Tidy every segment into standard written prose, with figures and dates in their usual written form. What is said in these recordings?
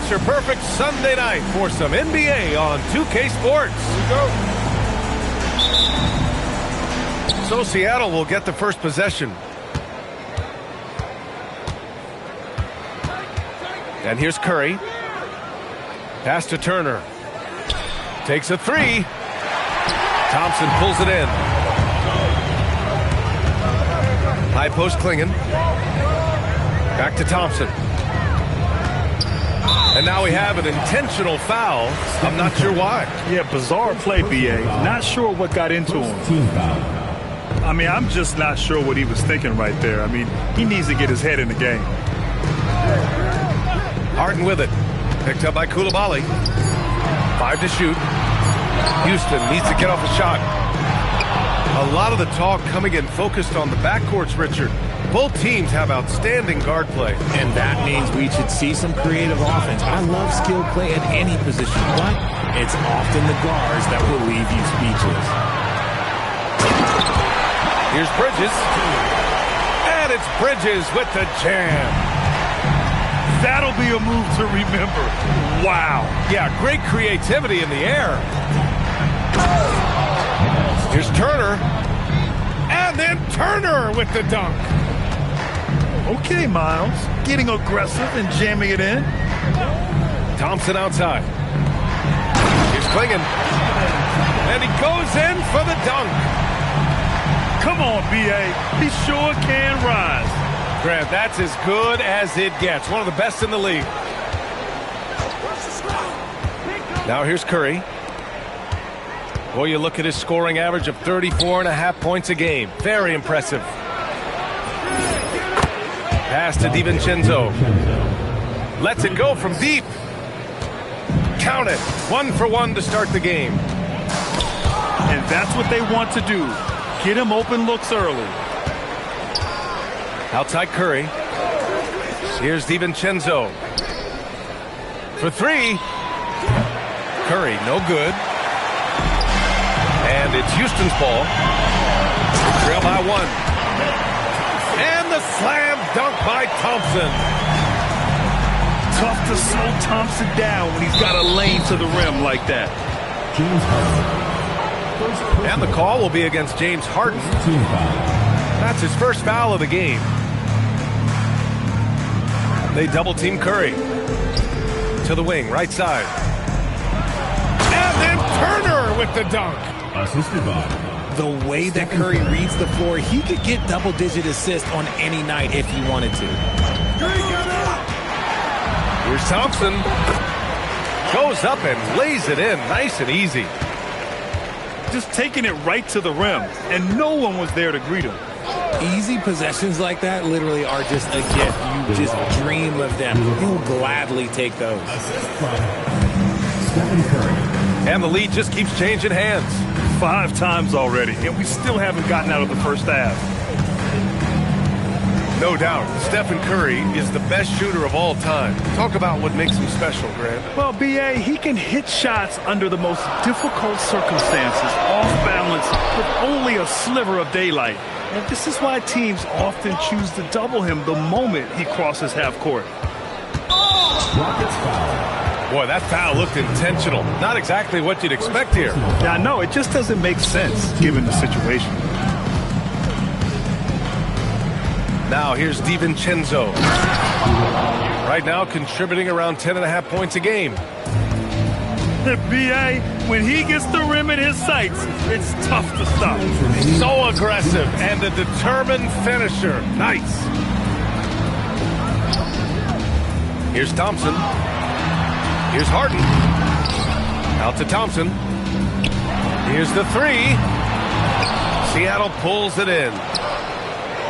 picture-perfect Sunday night for some NBA on 2K Sports. Here we go. So Seattle will get the first possession. And here's Curry. Pass to Turner. Takes a three. Thompson pulls it in. High post Klingon. Back to Thompson. And now we have an intentional foul. I'm not sure why. Yeah, bizarre play, B.A. Not sure what got into him. I mean, I'm just not sure what he was thinking right there. I mean, he needs to get his head in the game. Harden with it. Picked up by Coulibaly. 5 to shoot. Houston needs to get off a shot. A lot of the talk coming in focused on the backcourts, Richard. Both teams have outstanding guard play. And that means we should see some creative offense. I love skill play at any position, but it's often the guards that will leave you speechless. Here's Bridges. And it's Bridges with the jam. That'll be a move to remember. Wow. Yeah, great creativity in the air. Here's Turner. And then Turner with the dunk. Okay, Miles. Getting aggressive and jamming it in. Thompson outside. Here's Klingon. And he goes in for the dunk. Come on, B.A. He sure can rise. Grant, that's as good as it gets. One of the best in the league. Now here's Curry. Boy, you look at his scoring average of 34.5 points a game. Very impressive. Pass to DiVincenzo. Lets it go from deep. Count it. 1 for 1 to start the game. And that's what they want to do. Get him open looks early. Outside Curry. Here's DiVincenzo. For 3. Curry, no good. And it's Houston's ball. Trail by 1. And the slam dunk by Thompson. Tough to slow Thompson down when he's got a lane to the rim like that. And the call will be against James Harden. That's his first foul of the game. They double-team Curry. To the wing, right side. And then Turner with the dunk. Assisted by the way that Curry reads the floor, he could get double-digit assists on any night if he wanted to. Here's Thompson. Goes up and lays it in nice and easy. Just taking it right to the rim, and no one was there to greet him. Easy possessions like that literally are just a gift. You just dream of them. He'll gladly take those. Stephen Curry. And the lead just keeps changing hands. 5 times already, and we still haven't gotten out of the first half. No doubt, Stephen Curry is the best shooter of all time. Talk about what makes him special, Grant. Well, B.A., he can hit shots under the most difficult circumstances, off balance, with only a sliver of daylight. And this is why teams often choose to double him the moment he crosses half court. Rockets foul. Boy, that foul looked intentional. Not exactly what you'd expect here. Yeah, I know. It just doesn't make sense given the situation. Now here's DiVincenzo. Right now contributing around 10.5 points a game. B.A., when he gets the rim in his sights, it's tough to stop. So aggressive and a determined finisher. Nice. Here's Thompson. Here's Harden. Out to Thompson. Here's the 3. Seattle pulls it in.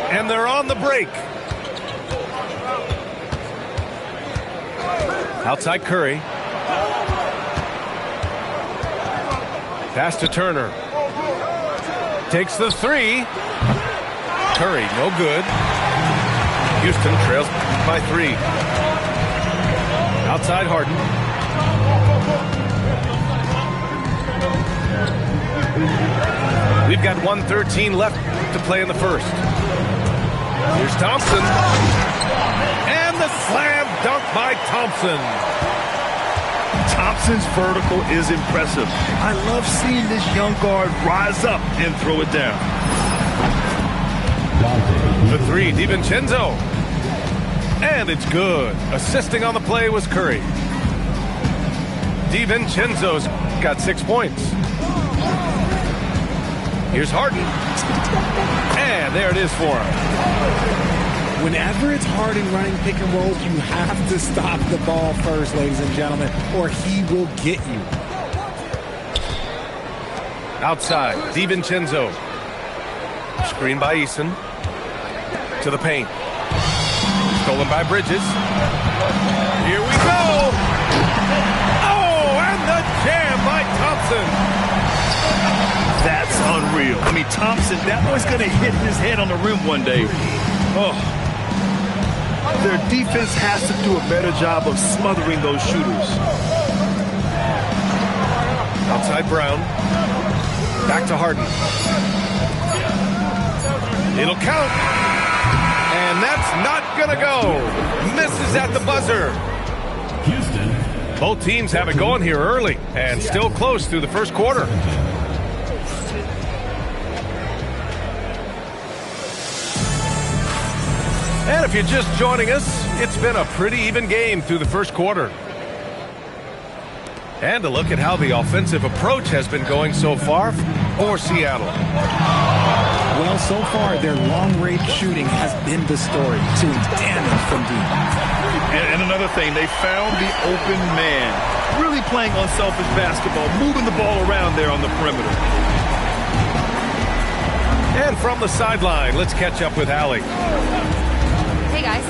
And they're on the break. Outside Curry. Pass to Turner. Takes the 3. Curry, no good. Houston trails by 3. Outside Harden. We've got 1:13 left to play in the first. Here's Thompson. And the slam dunk by Thompson. Thompson's vertical is impressive. I love seeing this young guard rise up and throw it down. The three, DiVincenzo. And it's good. Assisting on the play was Curry. DiVincenzo's got 6 points. Here's Harden. And there it is for him. Whenever it's Harden running pick and rolls, you have to stop the ball first, ladies and gentlemen, or he will get you. Outside, DiVincenzo. Screen by Eason. To the paint. Stolen by Bridges. Here we go. Oh, and the jam by Thompson. That's unreal. I mean, Thompson, that boy's going to hit his head on the rim one day. Oh. Their defense has to do a better job of smothering those shooters. Outside Brown. Back to Harden. It'll count. And that's not going to go. Misses at the buzzer. Houston. Both teams have it going here early and still close through the first quarter. And if you're just joining us, it's been a pretty even game through the first quarter. And a look at how the offensive approach has been going so far for Seattle. Well, so far, their long-range shooting has been the story, doing damage from deep. And another thing, they found the open man. Really playing unselfish basketball, moving the ball around there on the perimeter. And from the sideline, let's catch up with Allie. Hey guys,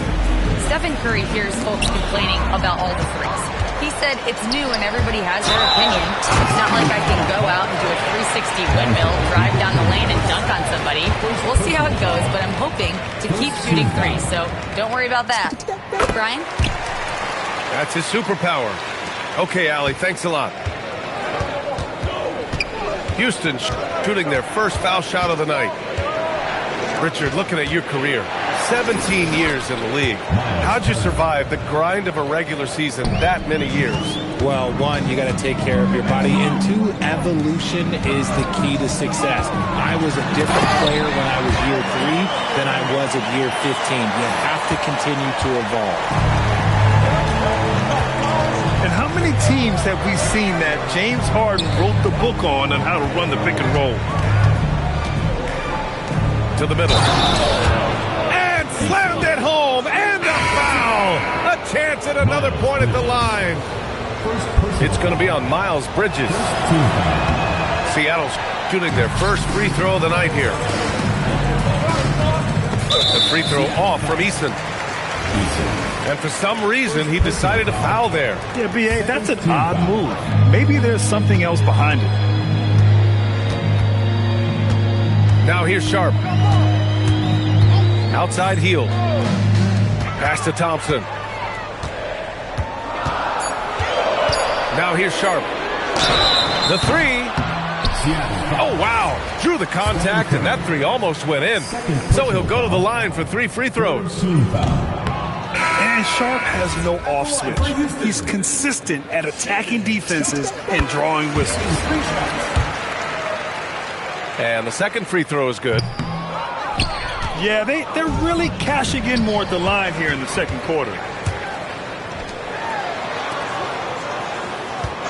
Stephen Curry hears folks complaining about all the threes. He said it's new and everybody has their opinion. It's not like I can go out and do a 360 windmill, drive down the lane and dunk on somebody. We'll see how it goes, but I'm hoping to keep shooting threes, so don't worry about that. Brian? That's his superpower. Okay, Allie, thanks a lot. Houston shooting their first foul shot of the night. Richard, looking at your career, 17 years in the league. How'd you survive the grind of a regular season that many years? Well, one, you got to take care of your body, and two, evolution is the key to success. I was a different player when I was year 3 than I was at year 15. You have to continue to evolve. And how many teams have we seen that James Harden wrote the book on how to run the pick and roll? To the middle. And slammed it home. And a foul. A chance at another point at the line. It's going to be on Miles Bridges. Seattle's shooting their first free throw of the night here. The free throw off from Eason. And for some reason, he decided to foul there. Yeah, B.A., that's an odd move. Maybe there's something else behind it. Now here's Sharp. Outside heel. Pass to Thompson. Now here's Sharp. The three. Oh, wow. Drew the contact, and that three almost went in. So he'll go to the line for 3 free throws. And Sharp has no off switch. He's consistent at attacking defenses and drawing whistles. And the second free throw is good. Yeah, they're really cashing in more at the line here in the second quarter.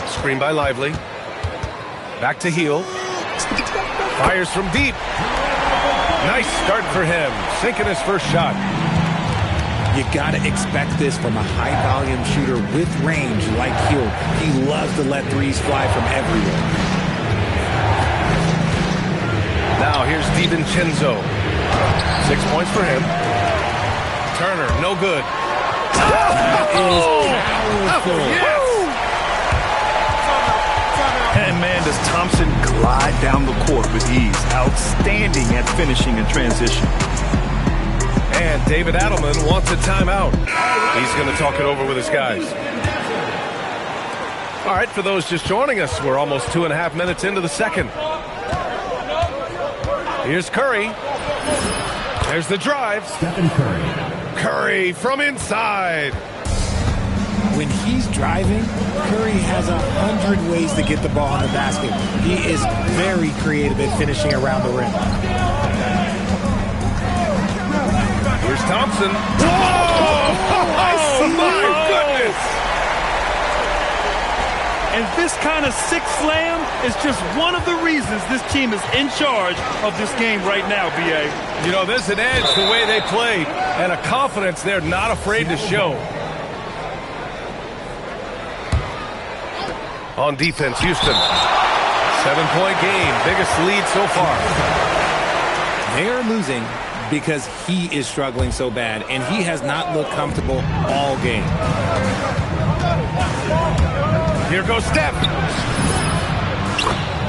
Screen by Lively. Back to Heel. Fires from deep. Nice start for him. Sinking his first shot. You got to expect this from a high-volume shooter with range like Hill. He loves to let threes fly from everywhere. Now here's DiVincenzo. 6 points for him. Turner, no good. That is powerful. Yes! And man, does Thompson glide down the court with ease. Outstanding at finishing in transition. And David Adelman wants a timeout. He's going to talk it over with his guys. All right, for those just joining us, we're almost 2.5 minutes into the second. Here's Curry. There's the drive. Stephen Curry. Curry from inside. When he's driving, Curry has 100 ways to get the ball in the basket. He is very creative at finishing around the rim. Here's Thompson. Whoa! Oh, my goodness! And this kind of six slam is just one of the reasons this team is in charge of this game right now, B.A. You know, there's an edge the way they play and a confidence they're not afraid to show. On defense, Houston. 7-point game. Biggest lead so far. They are losing because he is struggling so bad, and he has not looked comfortable all game. Here goes Steph.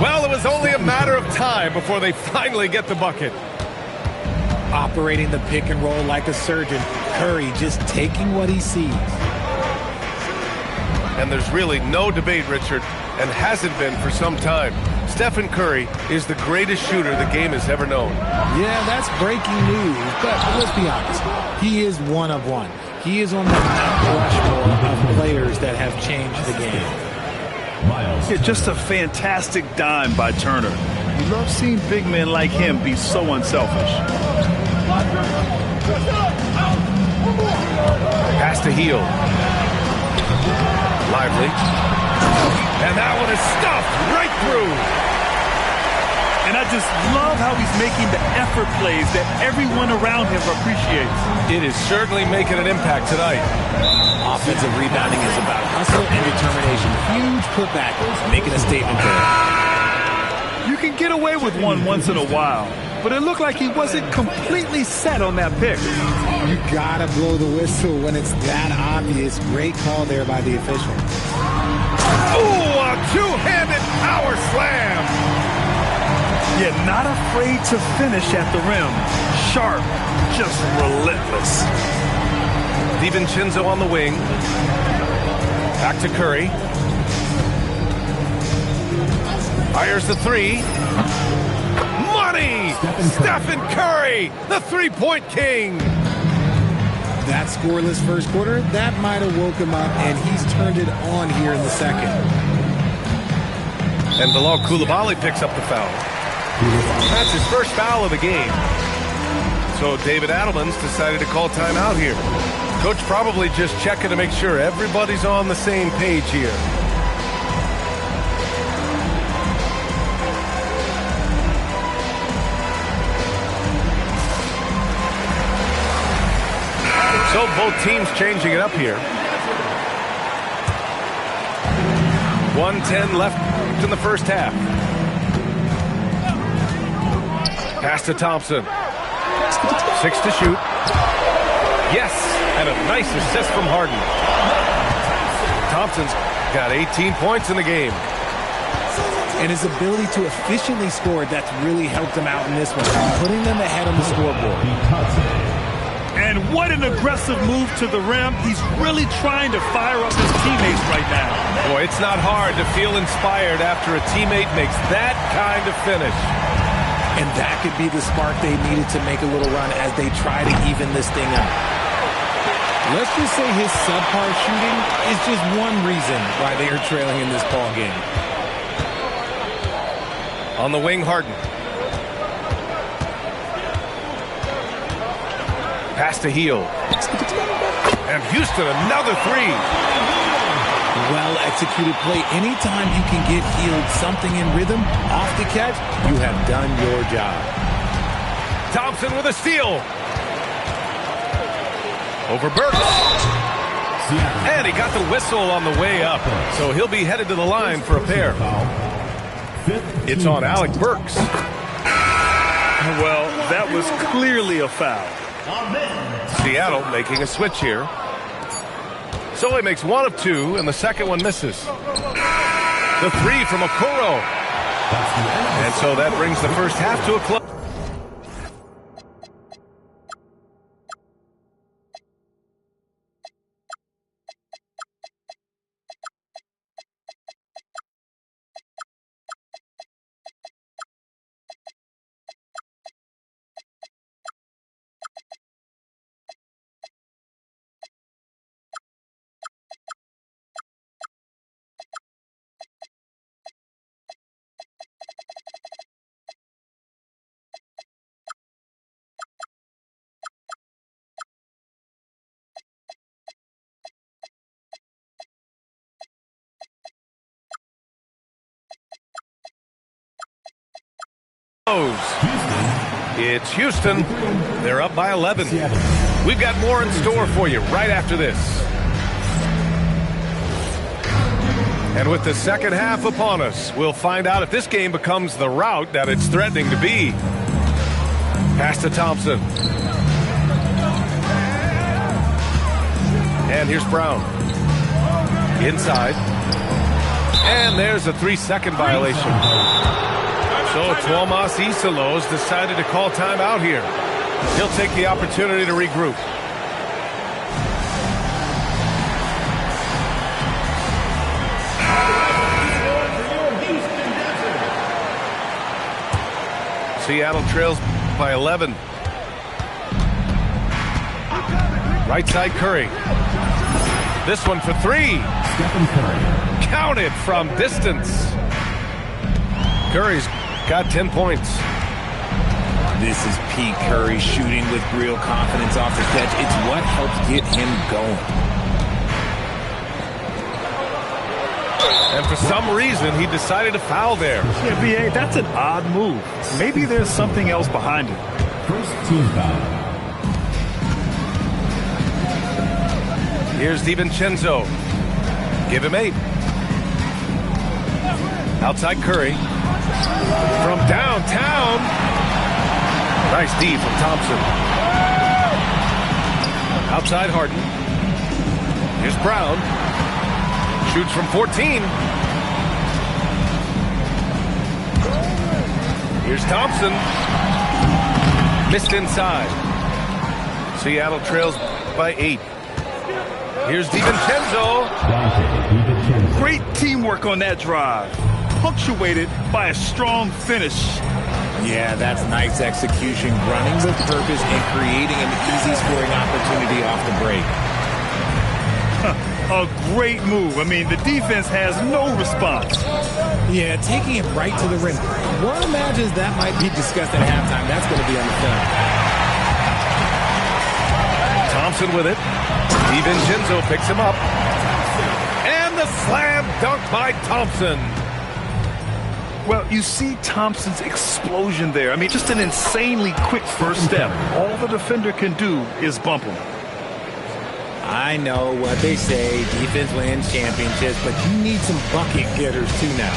Well, it was only a matter of time before they finally get the bucket. Operating the pick and roll like a surgeon, Curry just taking what he sees. And there's really no debate, Richard, and hasn't been for some time. Stephen Curry is the greatest shooter the game has ever known. Yeah, that's breaking news, but let's be honest. He is one of one. He is on the Mount Rushmore of players that have changed the game. Yeah, just a fantastic dime by Turner. We love seeing big men like him be so unselfish. Pass to Hield. Lively. And that one is stuffed right through. And I just love how he's making the effort plays that everyone around him appreciates. It is certainly making an impact tonight. Offensive rebounding is about hustle and determination. Huge putback, making a statement there. You can get away with one once in a while, but it looked like he wasn't completely set on that pick. You gotta blow the whistle when it's that obvious. Great call there by the official. Ooh, a two-handed power slam. Yeah, not afraid to finish at the rim. Sharp, just relentless. DiVincenzo on the wing. Back to Curry. Fires the three. Money! Stephen Curry, the three-point king. That scoreless first quarter, that might have woke him up, and he's turned it on here in the second. And Bilal Coulibaly picks up the foul. That's his first foul of the game. So David Adelman's decided to call timeout here. Coach probably just checking to make sure everybody's on the same page here. So both teams changing it up here. 1:10 left in the first half. Pass to Thompson. 6 to shoot. Yes, and a nice assist from Harden. Thompson's got 18 points in the game. And his ability to efficiently score, that's really helped him out in this one, putting them ahead on the scoreboard. And what an aggressive move to the rim. He's really trying to fire up his teammates right now. Boy, it's not hard to feel inspired after a teammate makes that kind of finish. And that could be the spark they needed to make a little run as they try to even this thing up. Let's just say his subpar shooting is just one reason why they are trailing in this ball game. On the wing, Harden. Pass to Hield. And Houston, another three. Well-executed play. Anytime you can get Hield something in rhythm off the catch, you have done your job. Thompson with a steal. Over Burks. And he got the whistle on the way up. So he'll be headed to the line for a pair. It's on Alec Burks. Well, that was clearly a foul. Seattle making a switch here. So he makes one of two, and the second one misses. The three from Okoro. And so that brings the first half to a close. It's Houston. They're up by 11. We've got more in store for you right after this. And with the second half upon us, we'll find out if this game becomes the rout that it's threatening to be. Pass to Thompson. And here's Brown. Inside. And there's a 3-second violation. So Tuomas Isalos decided to call timeout here. He'll take the opportunity to regroup. Seattle trails by 11. Right side Curry. This one for 3. Stephen Curry. Counted from distance. Curry's got 10 points. This is Pete Curry shooting with real confidence off the catch. It's what helps get him going. And for some reason, he decided to foul there. Yeah, B.A., that's an odd move. Maybe there's something else behind it. First team foul. Here's DiVincenzo. Give him 8. Outside Curry. From downtown. Nice D from Thompson. Outside Harden. Here's Brown. Shoots from 14. Here's Thompson. Missed inside. Seattle trails by 8. Here's DiVincenzo. Great teamwork on that drive, punctuated by a strong finish. Yeah, that's nice execution, running with purpose and creating an easy scoring opportunity off the break. A great move. I mean, the defense has no response. Yeah, taking it right to the rim. One imagines that might be discussed at halftime. That's going to be on the film. Thompson with it. DiVincenzo picks him up. And the slam dunk by Thompson. Well, you see Thompson's explosion there. I mean, just an insanely quick first step. All the defender can do is bump him. I know what they say, defense wins championships, but you need some bucket getters too now.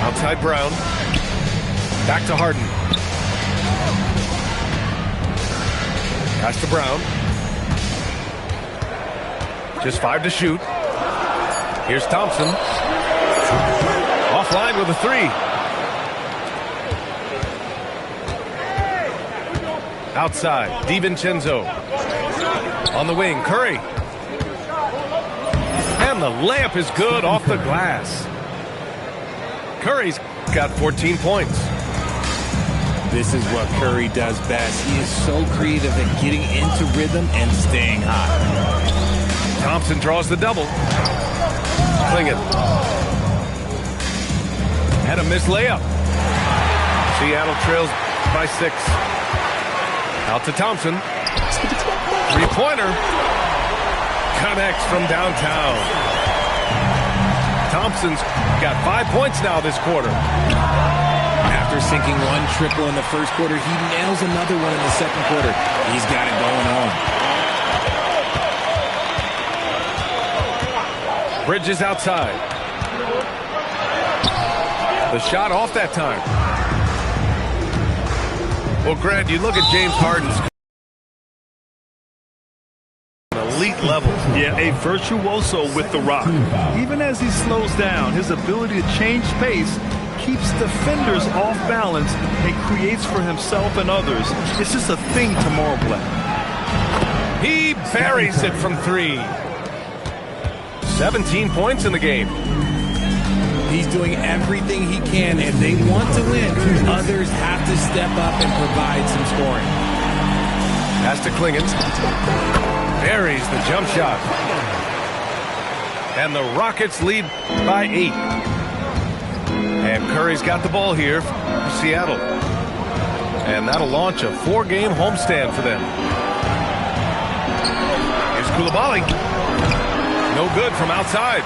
Outside Brown. Back to Harden. Pass to Brown. Just 5 to shoot. Here's Thompson. Offline with a 3. Outside, DiVincenzo. On the wing, Curry. And the layup is good off the glass. Curry's got 14 points. This is what Curry does best. He is so creative at getting into rhythm and staying hot. Thompson draws the double. Clingan. And a missed layup. Seattle trails by 6. Out to Thompson. 3-pointer. Connects from downtown. Thompson's got 5 points now this quarter. After sinking one triple in the first quarter, he nails another one in the second quarter. He's got it going on. Bridges outside. The shot off that time. Well, Grant, you look at James Harden's elite level. Yeah, a virtuoso with the rock. Even as he slows down, his ability to change pace keeps defenders off balance and creates for himself and others. It's just a thing tomorrow, Black. He buries it from 3. 17 points in the game. He's doing everything he can, and they want to win. Others have to step up and provide some scoring. Pass to Clingan. Buries the jump shot. And the Rockets lead by 8. And Curry's got the ball here for Seattle. And that'll launch a 4-game homestand for them. Here's Coulibaly. No good from outside.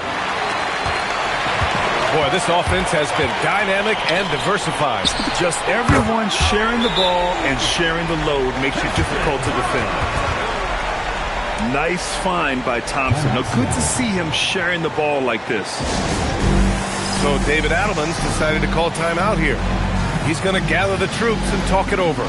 Boy, this offense has been dynamic and diversified. Just everyone sharing the ball and sharing the load makes it difficult to defend. Nice find by Thompson. Now, good to see him sharing the ball like this. So David Adelman's decided to call timeout here. He's going to gather the troops and talk it over.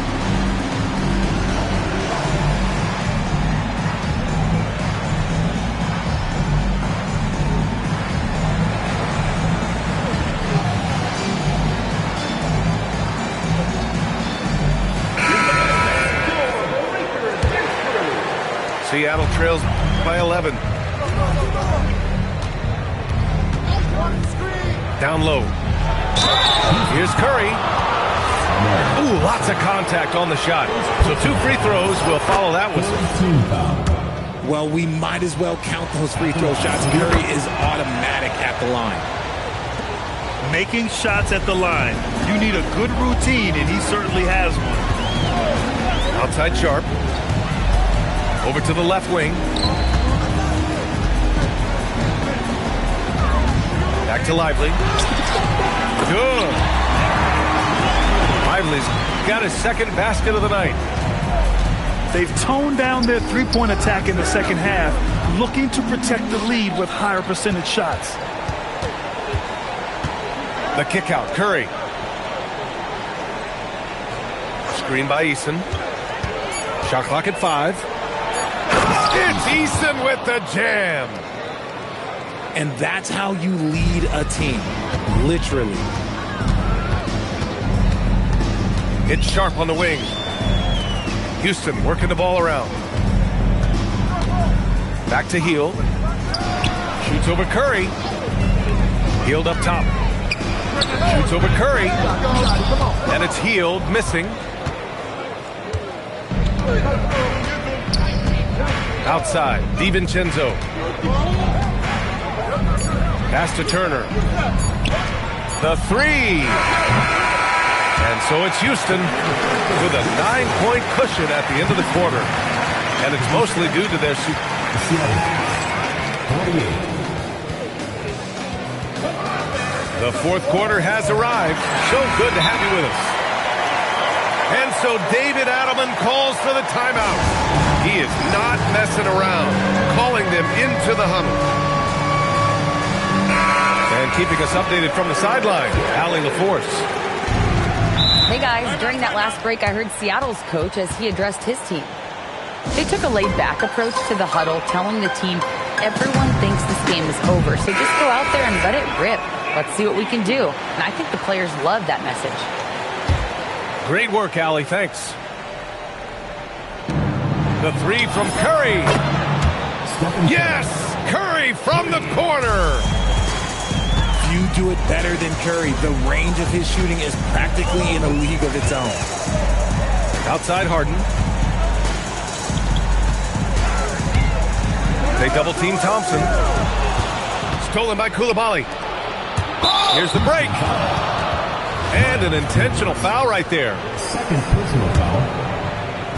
Seattle trails by 11. Down low. Here's Curry. Ooh, lots of contact on the shot. So 2 free throws will follow that whistle. Well, we might as well count those free throw shots. Curry is automatic at the line. Making shots at the line. You need a good routine, and he certainly has one. Outside Sharp. Over to the left wing. Back to Lively. Good. Lively's got his second basket of the night. They've toned down their three-point attack in the second half, looking to protect the lead with higher percentage shots. The kick out, Curry. Screen by Eason. Shot clock at 5. It's Eason with the jam. And that's how you lead a team. Literally. It's Sharp on the wing. Houston working the ball around. Back to Hield. Shoots over Curry. Hield up top. Shoots over Curry. And it's Hield missing. Outside, DiVincenzo. Pass to Turner. The 3. And so it's Houston with a 9-point cushion at the end of the quarter. And it's mostly due to their The fourth quarter has arrived. So good to have you with us. And so David Adelman calls for the timeout. He is not messing around, calling them into the huddle. And keeping us updated from the sideline, Allie LaForce. Hey guys, during that last break, I heard Seattle's coach as he addressed his team. They took a laid-back approach to the huddle, telling the team, everyone thinks this game is over, so just go out there and let it rip. Let's see what we can do. And I think the players love that message. Great work, Allie. Thanks. The 3 from Curry. Yes! Curry from the corner. Few do it better than Curry. The range of his shooting is practically in a league of its own. Outside Harden. They double team Thompson. Stolen by Coulibaly. Here's the break. And an intentional foul right there. Second personal foul.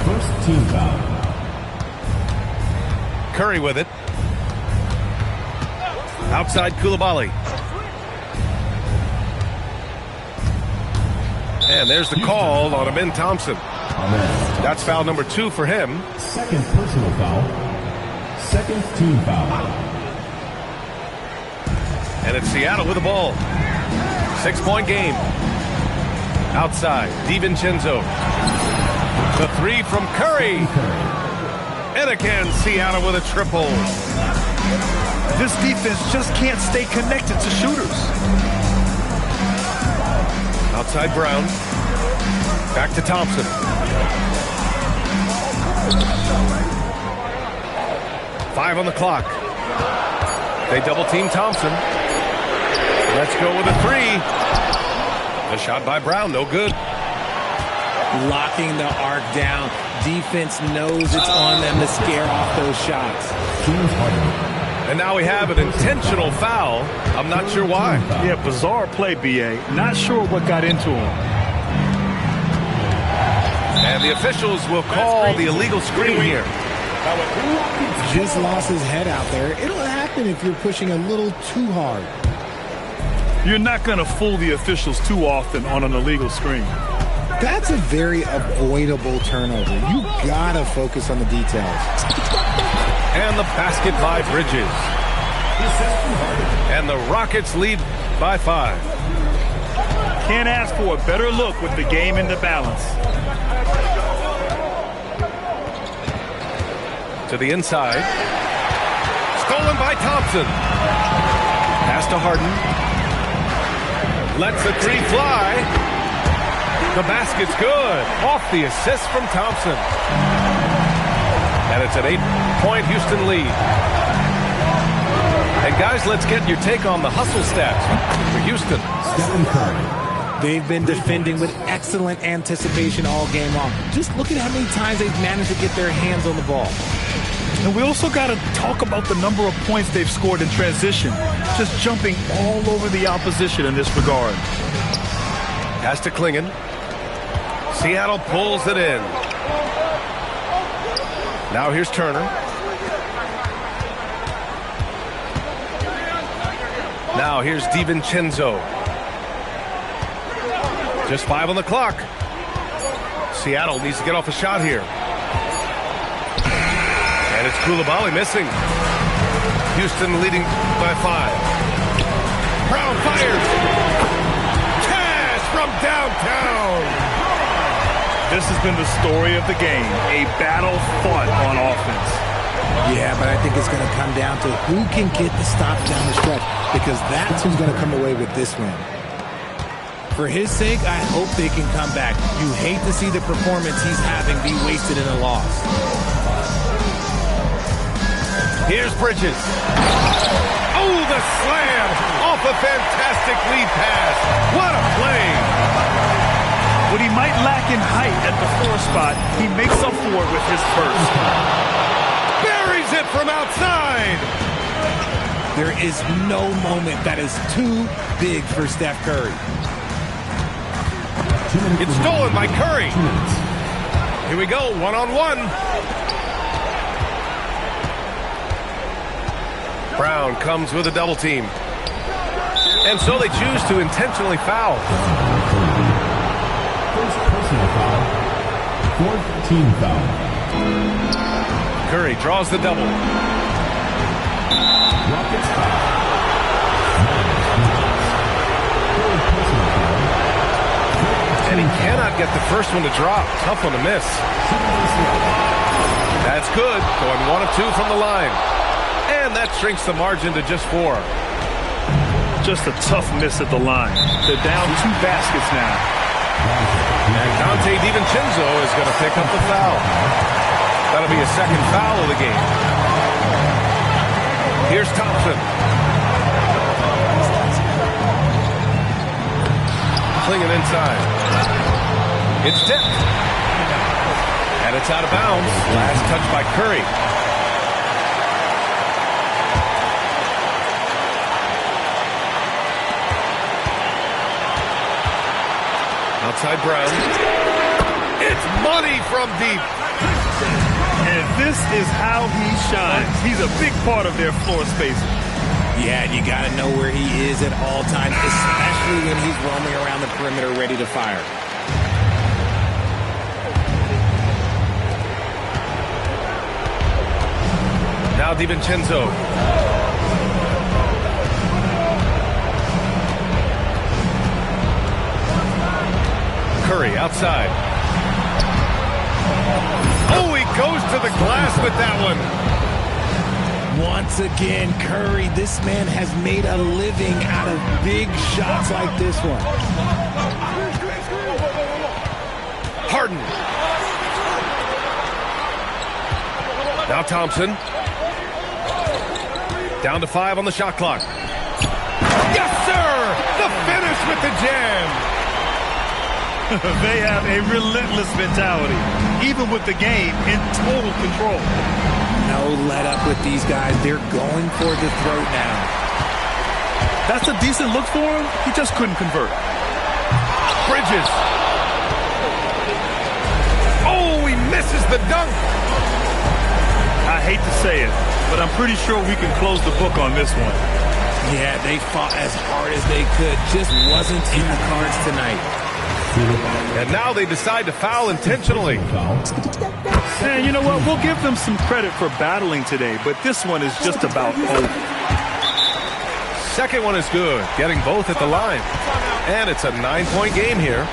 First team foul. Curry with it. Outside Coulibaly. And there's the call on Amen Thompson. That's foul number 2 for him. Second personal foul. Second team foul. And it's Seattle with the ball. 6-point game. Outside, DiVincenzo. The 3 from Curry. And again, Seattle with a triple. This defense just can't stay connected to shooters. Outside Brown. Back to Thompson. Five on the clock. They double team Thompson. Let's go with a 3. The shot by Brown, no good. Locking the arc down. Defense knows it's on them to scare off those shots. And now we have an intentional foul. I'm not sure why. Yeah, bizarre play, B.A. Not sure what got into him. And the officials will call the illegal screen here. Just lost his head out there. It'll happen if you're pushing a little too hard. You're not going to fool the officials too often on an illegal screen. That's a very avoidable turnover. You gotta focus on the details. And the basket by Bridges. And the Rockets lead by 5. Can't ask for a better look with the game in the balance. To the inside. Stolen by Thompson. Pass to Harden. Lets the three fly. The basket's good. Off the assist from Thompson. And it's an 8-point Houston lead. And guys, let's get your take on the hustle stats for Houston. Stephen Curry. They've been defending with excellent anticipation all game long. Just look at how many times they've managed to get their hands on the ball. And we also got to talk about the number of points they've scored in transition. Just jumping all over the opposition in this regard. Pass to Klingon. Seattle pulls it in. Now here's Turner. Now here's DiVincenzo. Just 5 on the clock. Seattle needs to get off a shot here. And it's Coulibaly missing. Houston leading by 5. Brown fires. Cash from downtown. This has been the story of the game. A battle fought on offense. Yeah, but I think it's going to come down to who can get the stops down the stretch, because that's who's going to come away with this win. For his sake, I hope they can come back. You hate to see the performance he's having be wasted in a loss. Here's Bridges. Oh, the slam off a fantastic lead pass. What a play. What he might lack in height at the 4 spot, he makes up for it with his burst. Buries it from outside. There is no moment that is too big for Steph Curry. It's stolen by Curry. Here we go, one-on-one. Brown comes with a double team. And so they choose to intentionally foul. First personal foul. 4th team foul. Curry draws the double. Rockets foul. 3rd personal foul. And he cannot get the first one to drop. Tough one to miss. That's good. Going 1 of 2 from the line. And that shrinks the margin to just 4. Just a tough miss at the line. They're down 2 baskets now. And Dante DiVincenzo is going to pick up the foul. That'll be a second foul of the game. Here's Thompson. Klingon inside. It's tipped. And it's out of bounds. Last touch by Curry. Outside Brown. It's money from deep. And this is how he shines. He's a big part of their floor spacing. Yeah, and you got to know where he is at all times, especially when he's roaming around the perimeter ready to fire. Now DiVincenzo. Curry outside. Oh, he goes to the glass with that one. Once again, Curry, this man has made a living out of big shots like this one. Harden. Now Thompson. Down to 5 on the shot clock. Yes, sir! The finish with the jam. They have a relentless mentality, even with the game in total control. No let up with these guys. They're going for the throat now. That's a decent look for him. He just couldn't convert. Bridges. Oh, he misses the dunk. I hate to say it, but I'm pretty sure we can close the book on this one. Yeah, they fought as hard as they could. Just wasn't in the cards tonight. And now they decide to foul intentionally. And you know what? We'll give them some credit for battling today, but this one is just about over. Second one is good, getting both at the line. And it's a 9-point game here.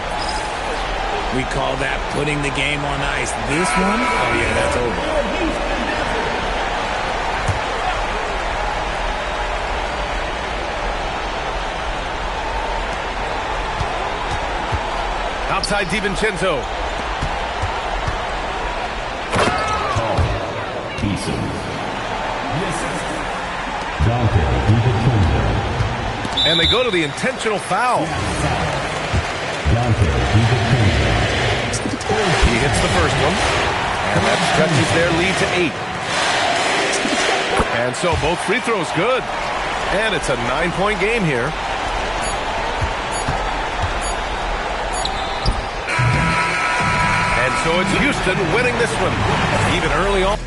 We call that putting the game on ice. This one, oh yeah, that's over. Outside DiVincenzo. And they go to the intentional foul. He hits the first one. And that stretches their lead to 8. And so both free throws good. And it's a 9-point game here. And so it's Houston winning this one. Even early on.